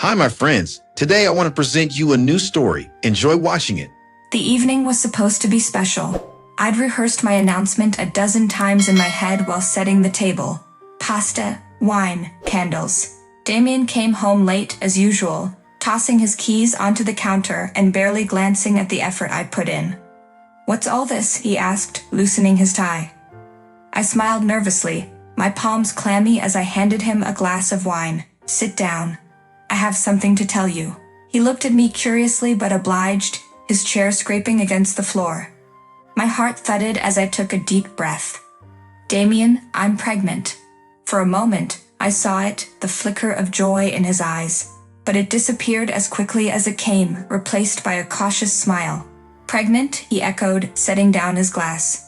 Hi, my friends. Today I want to present you a new story. Enjoy watching it. The evening was supposed to be special. I'd rehearsed my announcement a dozen times in my head while setting the table. Pasta, wine, candles. Damien came home late as usual, tossing his keys onto the counter and barely glancing at the effort I'd put in. "What's all this?" he asked, loosening his tie. I smiled nervously, my palms clammy as I handed him a glass of wine. "Sit down. I have something to tell you." He looked at me curiously but obliged, his chair scraping against the floor. My heart thudded as I took a deep breath. "Damien, I'm pregnant." For a moment, I saw it, the flicker of joy in his eyes, but it disappeared as quickly as it came, replaced by a cautious smile. "Pregnant?" he echoed, setting down his glass.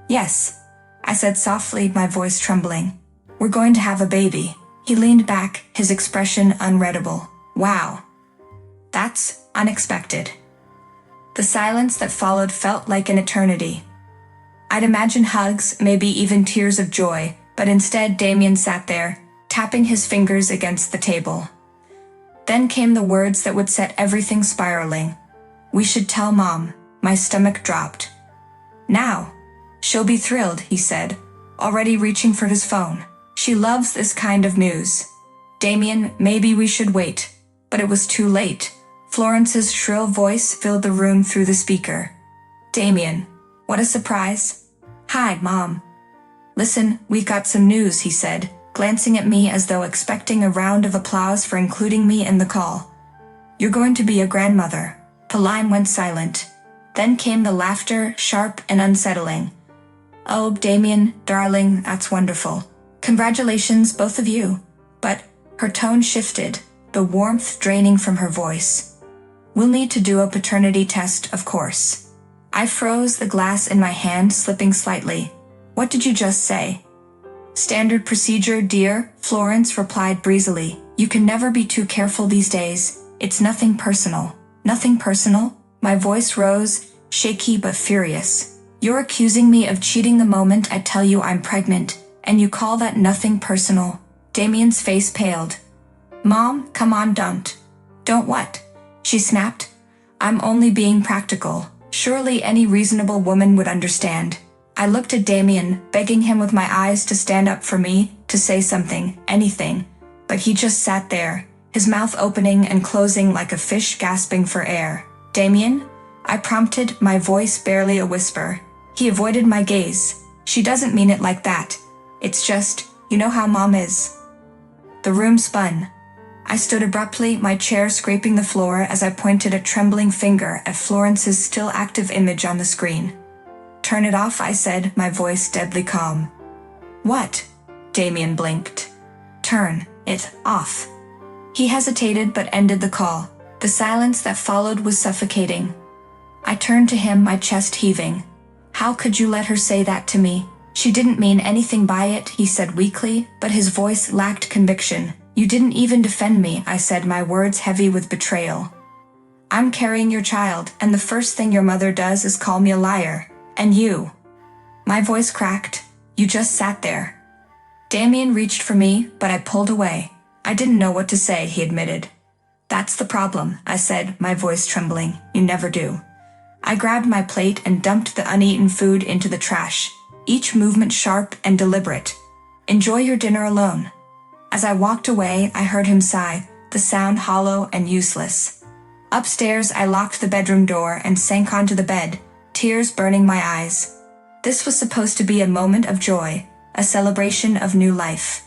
"Yes," I said softly, my voice trembling. "We're going to have a baby." He leaned back, his expression unreadable. "Wow. That's unexpected." The silence that followed felt like an eternity. I'd imagined hugs, maybe even tears of joy, but instead Damien sat there, tapping his fingers against the table. Then came the words that would set everything spiraling. "We should tell Mom." My stomach dropped. "Now. She'll be thrilled," he said, already reaching for his phone. "She loves this kind of news." "Damien, maybe we should wait." But it was too late. Florence's shrill voice filled the room through the speaker. "Damien, what a surprise." "Hi, Mom." "Listen, we got some news," he said, glancing at me as though expecting a round of applause for including me in the call. "You're going to be a grandmother." The line went silent. Then came the laughter, sharp and unsettling. "Oh, Damien, darling, that's wonderful. Congratulations, both of you." But her tone shifted, the warmth draining from her voice. "We'll need to do a paternity test, of course." I froze, the glass in my hand slipping slightly. "What did you just say?" "Standard procedure, dear," Florence replied breezily. "You can never be too careful these days. It's nothing personal." "Nothing personal?" My voice rose, shaky but furious. "You're accusing me of cheating the moment I tell you I'm pregnant, and you call that nothing personal?" Damien's face paled. "Mom, come on, don't." "Don't what?" she snapped. "I'm only being practical. Surely any reasonable woman would understand." I looked at Damien, begging him with my eyes to stand up for me, to say something, anything. But he just sat there, his mouth opening and closing like a fish gasping for air. "Damien?" I prompted, my voice barely a whisper. He avoided my gaze. "She doesn't mean it like that. It's just, you know how Mom is." The room spun. I stood abruptly, my chair scraping the floor as I pointed a trembling finger at Florence's still active image on the screen. "Turn it off," I said, my voice deadly calm. "What?" Damien blinked. "Turn it off." He hesitated but ended the call. The silence that followed was suffocating. I turned to him, my chest heaving. "How could you let her say that to me? She didn't mean anything by it," he said weakly, but his voice lacked conviction. "You didn't even defend me," I said, my words heavy with betrayal. "I'm carrying your child, and the first thing your mother does is call me a liar. And you." My voice cracked. "You just sat there." Damien reached for me, but I pulled away. "I didn't know what to say," he admitted. "That's the problem," I said, my voice trembling. "You never do." I grabbed my plate and dumped the uneaten food into the trash, each movement sharp and deliberate. "Enjoy your dinner alone." As I walked away, I heard him sigh, the sound hollow and useless. Upstairs, I locked the bedroom door and sank onto the bed, tears burning my eyes. This was supposed to be a moment of joy, a celebration of new life.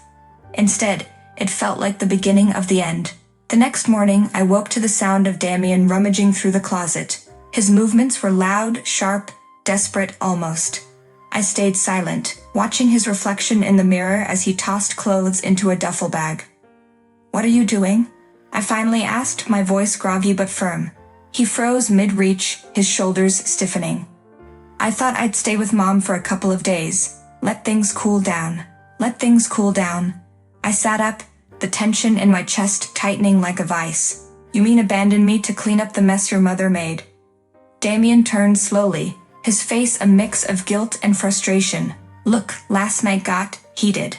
Instead, it felt like the beginning of the end. The next morning, I woke to the sound of Damien rummaging through the closet. His movements were loud, sharp, desperate almost. I stayed silent, watching his reflection in the mirror as he tossed clothes into a duffel bag. "What are you doing?" I finally asked, my voice groggy but firm. He froze mid-reach, his shoulders stiffening. "I thought I'd stay with Mom for a couple of days. Let things cool down." "Let things cool down." I sat up, the tension in my chest tightening like a vice. "You mean abandon me to clean up the mess your mother made?" Damien turned slowly, his face a mix of guilt and frustration. "Look, last night got heated.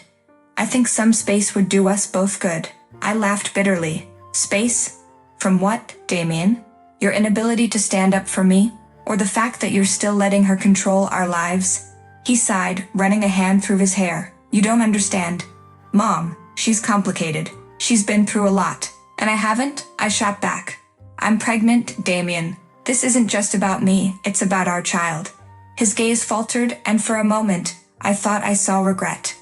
I think some space would do us both good." I laughed bitterly. Space? From what, Damien? Your inability to stand up for me? Or the fact that you're still letting her control our lives? He sighed, running a hand through his hair. You don't understand. Mom, she's complicated. She's been through a lot. And I haven't? I shot back. I'm pregnant, Damien. This isn't just about me, it's about our child. His gaze faltered, and for a moment, I thought I saw regret.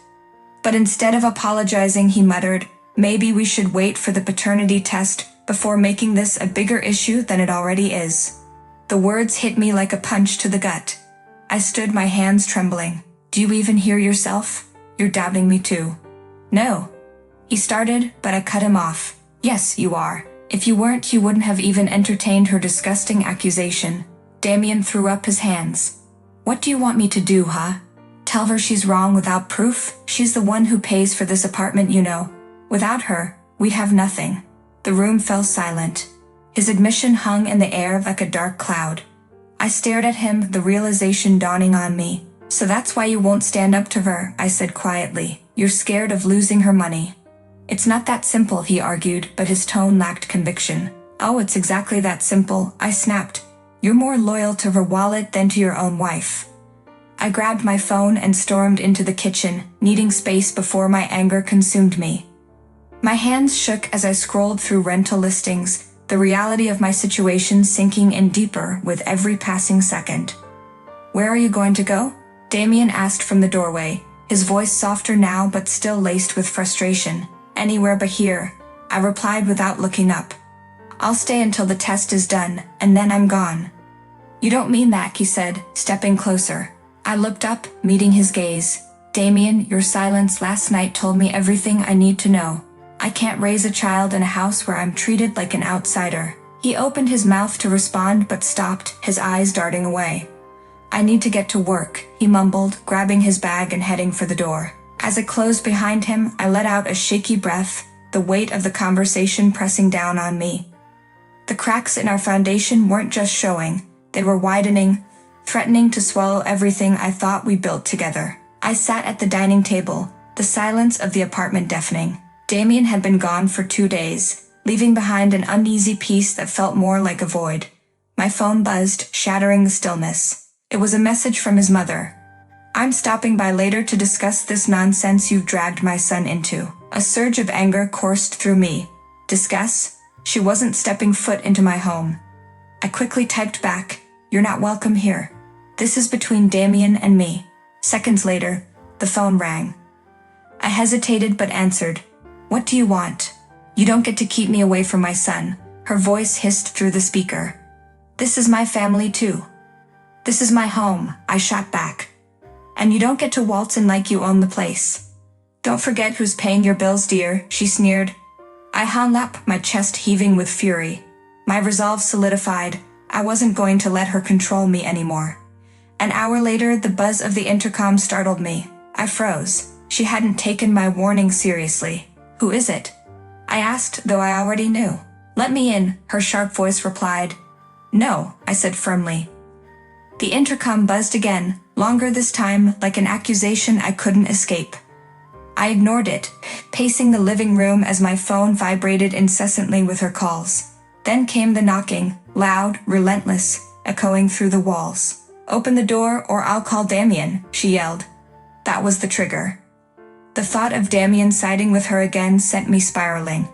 But instead of apologizing, he muttered, maybe we should wait for the paternity test before making this a bigger issue than it already is. The words hit me like a punch to the gut. I stood, my hands trembling. Do you even hear yourself? You're doubting me too. No. He started, but I cut him off. Yes, you are. If you weren't, you wouldn't have even entertained her disgusting accusation. Damien threw up his hands. What do you want me to do, huh? Tell her she's wrong without proof? She's the one who pays for this apartment, you know. Without her, we'd have nothing. The room fell silent. His admission hung in the air like a dark cloud. I stared at him, the realization dawning on me. So that's why you won't stand up to her, I said quietly. You're scared of losing her money. It's not that simple, he argued, but his tone lacked conviction. Oh, it's exactly that simple, I snapped. You're more loyal to her wallet than to your own wife. I grabbed my phone and stormed into the kitchen, needing space before my anger consumed me. My hands shook as I scrolled through rental listings, the reality of my situation sinking in deeper with every passing second. Where are you going to go? Damien asked from the doorway, his voice softer now but still laced with frustration. Anywhere but here, I replied without looking up. I'll stay until the test is done, and then I'm gone. You don't mean that, he said, stepping closer. I looked up, meeting his gaze. Damien, your silence last night told me everything I need to know. I can't raise a child in a house where I'm treated like an outsider. He opened his mouth to respond but stopped, his eyes darting away. I need to get to work, he mumbled, grabbing his bag and heading for the door. As it closed behind him, I let out a shaky breath, the weight of the conversation pressing down on me. The cracks in our foundation weren't just showing, they were widening, threatening to swallow everything I thought we built together. I sat at the dining table, the silence of the apartment deafening. Damien had been gone for 2 days, leaving behind an uneasy peace that felt more like a void. My phone buzzed, shattering the stillness. It was a message from his mother. I'm stopping by later to discuss this nonsense you've dragged my son into. A surge of anger coursed through me. Discuss? She wasn't stepping foot into my home. I quickly typed back, you're not welcome here. This is between Damien and me. Seconds later, the phone rang. I hesitated but answered. What do you want? You don't get to keep me away from my son. Her voice hissed through the speaker. This is my family too. This is my home, I shot back. And you don't get to waltz in like you own the place. Don't forget who's paying your bills, dear, she sneered. I hung up, my chest heaving with fury. My resolve solidified. I wasn't going to let her control me anymore. An hour later, the buzz of the intercom startled me. I froze. She hadn't taken my warning seriously. Who is it? I asked, though I already knew. Let me in, her sharp voice replied. No, I said firmly. The intercom buzzed again, longer this time, like an accusation I couldn't escape. I ignored it, pacing the living room as my phone vibrated incessantly with her calls. Then came the knocking, loud, relentless, echoing through the walls. Open the door or I'll call Damien, she yelled. That was the trigger. The thought of Damien siding with her again sent me spiraling.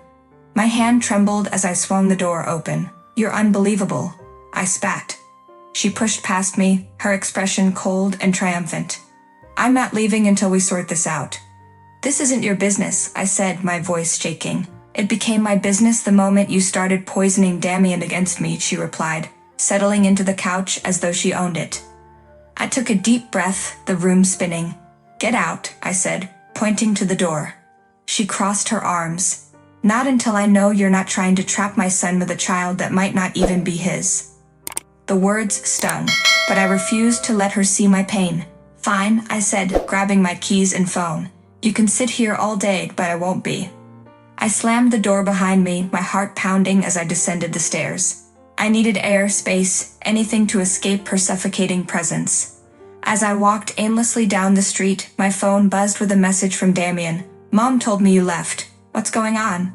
My hand trembled as I swung the door open. You're unbelievable, I spat. She pushed past me, her expression cold and triumphant. I'm not leaving until we sort this out. This isn't your business, I said, my voice shaking. It became my business the moment you started poisoning Damien against me, she replied, settling into the couch as though she owned it. I took a deep breath, the room spinning. Get out, I said, pointing to the door. She crossed her arms. Not until I know you're not trying to trap my son with a child that might not even be his. The words stung, but I refused to let her see my pain. Fine, I said, grabbing my keys and phone. You can sit here all day, but I won't be. I slammed the door behind me, my heart pounding as I descended the stairs. I needed air, space, anything to escape her suffocating presence. As I walked aimlessly down the street, my phone buzzed with a message from Damien. Mom told me you left. What's going on?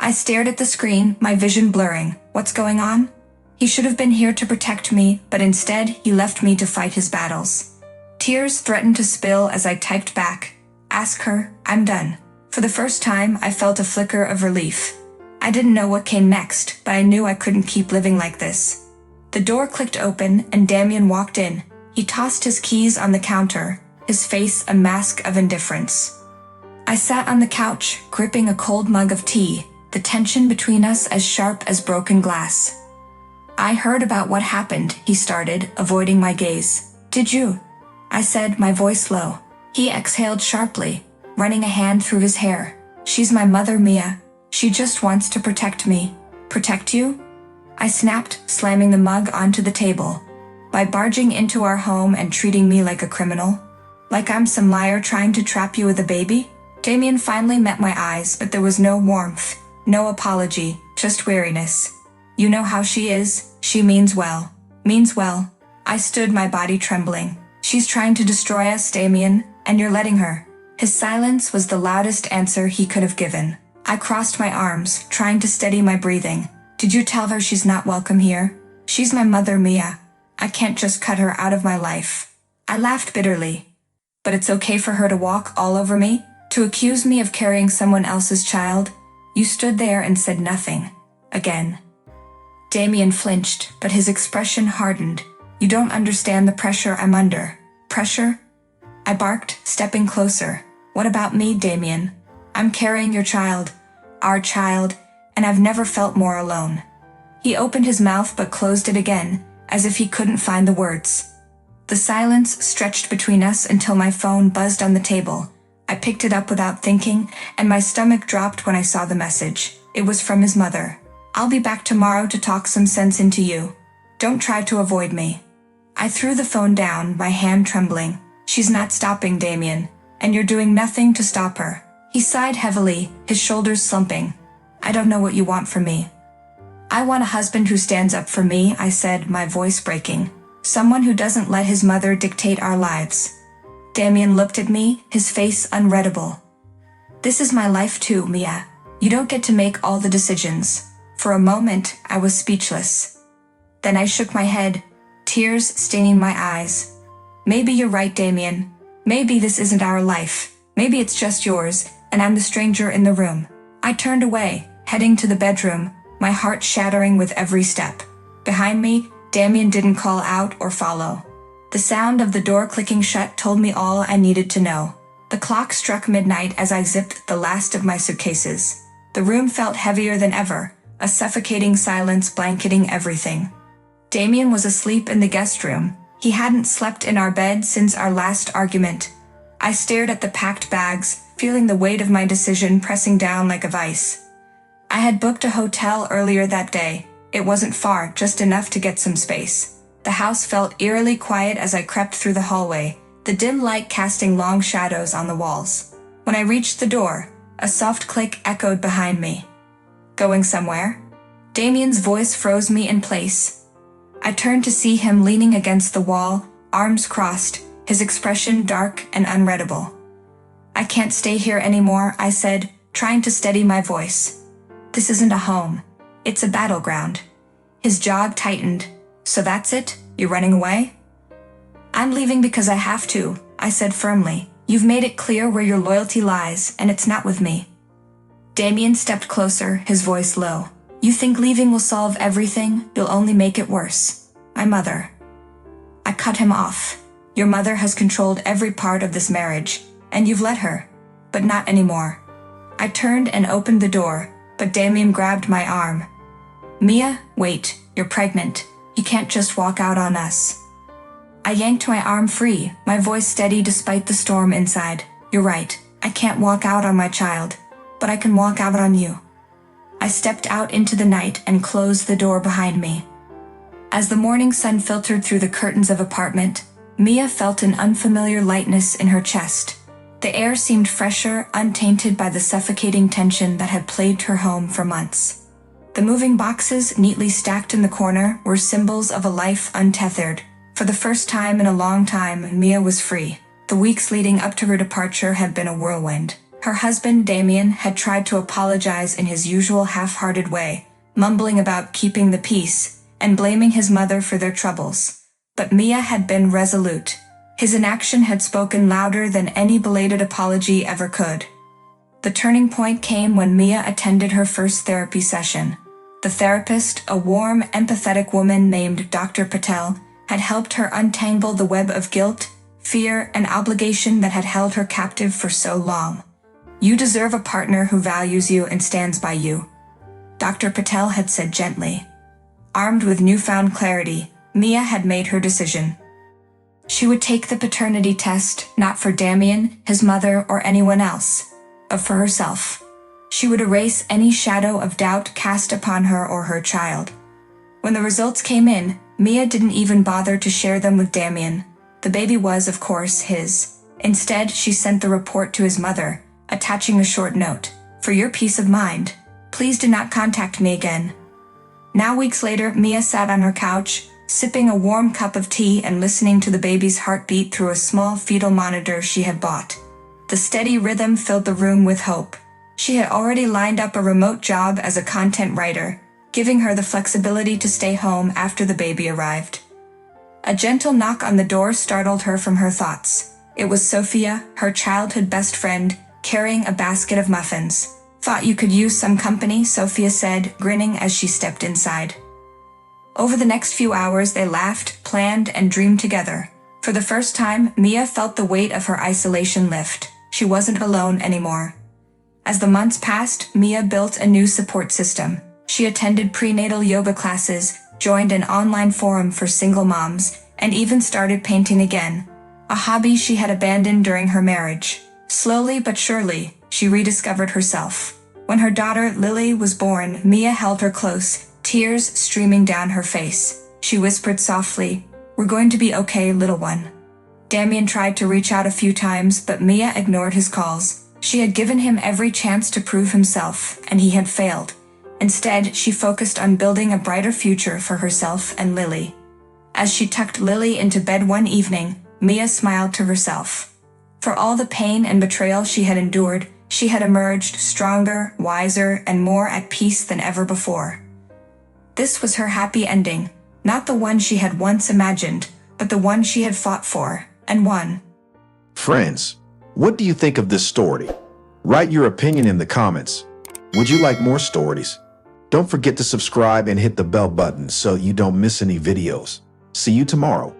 I stared at the screen, my vision blurring. What's going on? He should have been here to protect me, but instead he left me to fight his battles. Tears threatened to spill as I typed back. Ask her, I'm done. For the first time, I felt a flicker of relief. I didn't know what came next, but I knew I couldn't keep living like this. The door clicked open and Damien walked in. He tossed his keys on the counter, his face a mask of indifference. I sat on the couch, gripping a cold mug of tea, the tension between us as sharp as broken glass. I heard about what happened, he started, avoiding my gaze. Did you? I said, my voice low. He exhaled sharply, running a hand through his hair. She's my mother, Mia. She just wants to protect me. Protect you? I snapped, slamming the mug onto the table. By barging into our home and treating me like a criminal? Like I'm some liar trying to trap you with a baby? Damien finally met my eyes, but there was no warmth, no apology, just weariness. You know how she is, she means well. Means well. I stood, my body trembling. She's trying to destroy us, Damien, and you're letting her. His silence was the loudest answer he could have given. I crossed my arms, trying to steady my breathing. Did you tell her she's not welcome here? She's my mother, Mia. I can't just cut her out of my life. I laughed bitterly. But it's okay for her to walk all over me? To accuse me of carrying someone else's child? You stood there and said nothing. Again. Damien flinched, but his expression hardened. You don't understand the pressure I'm under. Pressure? I barked, stepping closer. What about me, Damien? I'm carrying your child. Our child, and I've never felt more alone. He opened his mouth but closed it again, as if he couldn't find the words. The silence stretched between us until my phone buzzed on the table. I picked it up without thinking, and my stomach dropped when I saw the message. It was from his mother. I'll be back tomorrow to talk some sense into you. Don't try to avoid me. I threw the phone down, my hand trembling. She's not stopping, Damien, and you're doing nothing to stop her. He sighed heavily, his shoulders slumping. I don't know what you want from me. I want a husband who stands up for me, I said, my voice breaking. Someone who doesn't let his mother dictate our lives. Damien looked at me, his face unreadable. This is my life too, Mia. You don't get to make all the decisions. For a moment, I was speechless. Then I shook my head, tears staining my eyes. Maybe you're right, Damien. Maybe this isn't our life. Maybe it's just yours, and I'm the stranger in the room. I turned away, heading to the bedroom, my heart shattering with every step. Behind me, Damien didn't call out or follow. The sound of the door clicking shut told me all I needed to know. The clock struck midnight as I zipped the last of my suitcases. The room felt heavier than ever, a suffocating silence blanketing everything. Damien was asleep in the guest room. He hadn't slept in our bed since our last argument. I stared at the packed bags, feeling the weight of my decision pressing down like a vice. I had booked a hotel earlier that day. It wasn't far, just enough to get some space. The house felt eerily quiet as I crept through the hallway, the dim light casting long shadows on the walls. When I reached the door, a soft click echoed behind me. Going somewhere? Damien's voice froze me in place. I turned to see him leaning against the wall, arms crossed, his expression dark and unreadable. I can't stay here anymore, I said, trying to steady my voice. This isn't a home. It's a battleground. His jaw tightened. So that's it? You're running away? I'm leaving because I have to, I said firmly. You've made it clear where your loyalty lies, and it's not with me. Damien stepped closer, his voice low. You think leaving will solve everything? You'll only make it worse. My mother. I cut him off. Your mother has controlled every part of this marriage, and you've let her. But not anymore. I turned and opened the door, but Damien grabbed my arm. Mia, wait, you're pregnant. You can't just walk out on us. I yanked my arm free, my voice steady despite the storm inside. You're right, I can't walk out on my child, but I can walk out on you. I stepped out into the night and closed the door behind me. As the morning sun filtered through the curtains of apartment, Mia felt an unfamiliar lightness in her chest. The air seemed fresher, untainted by the suffocating tension that had plagued her home for months. The moving boxes, neatly stacked in the corner, were symbols of a life untethered. For the first time in a long time, Mia was free. The weeks leading up to her departure had been a whirlwind. Her husband, Damien, had tried to apologize in his usual half-hearted way, mumbling about keeping the peace and blaming his mother for their troubles. But Mia had been resolute. His inaction had spoken louder than any belated apology ever could. The turning point came when Mia attended her first therapy session. The therapist, a warm, empathetic woman named Dr. Patel, had helped her untangle the web of guilt, fear, and obligation that had held her captive for so long. "You deserve a partner who values you and stands by you," Dr. Patel had said gently. Armed with newfound clarity, Mia had made her decision. She would take the paternity test, not for Damien, his mother, or anyone else, but for herself. She would erase any shadow of doubt cast upon her or her child. When the results came in, Mia didn't even bother to share them with Damien. The baby was, of course, his. Instead, she sent the report to his mother, attaching a short note. "For your peace of mind, please do not contact me again." Now, weeks later, Mia sat on her couch, sipping a warm cup of tea and listening to the baby's heartbeat through a small fetal monitor she had bought. The steady rhythm filled the room with hope. She had already lined up a remote job as a content writer, giving her the flexibility to stay home after the baby arrived. A gentle knock on the door startled her from her thoughts. It was Sophia, her childhood best friend, carrying a basket of muffins. "Thought you could use some company," Sophia said, grinning as she stepped inside. Over the next few hours, they laughed, planned, and dreamed together. For the first time, Mia felt the weight of her isolation lift. She wasn't alone anymore. As the months passed, Mia built a new support system. She attended prenatal yoga classes, joined an online forum for single moms, and even started painting again, a hobby she had abandoned during her marriage. Slowly but surely, she rediscovered herself. When her daughter, Lily, was born, Mia held her close, tears streaming down her face. She whispered softly, "We're going to be okay, little one." Damien tried to reach out a few times, but Mia ignored his calls. She had given him every chance to prove himself, and he had failed. Instead, she focused on building a brighter future for herself and Lily. As she tucked Lily into bed one evening, Mia smiled to herself. For all the pain and betrayal she had endured, she had emerged stronger, wiser, and more at peace than ever before. This was her happy ending, not the one she had once imagined, but the one she had fought for, and won. Friends, what do you think of this story? Write your opinion in the comments. Would you like more stories? Don't forget to subscribe and hit the bell button so you don't miss any videos. See you tomorrow.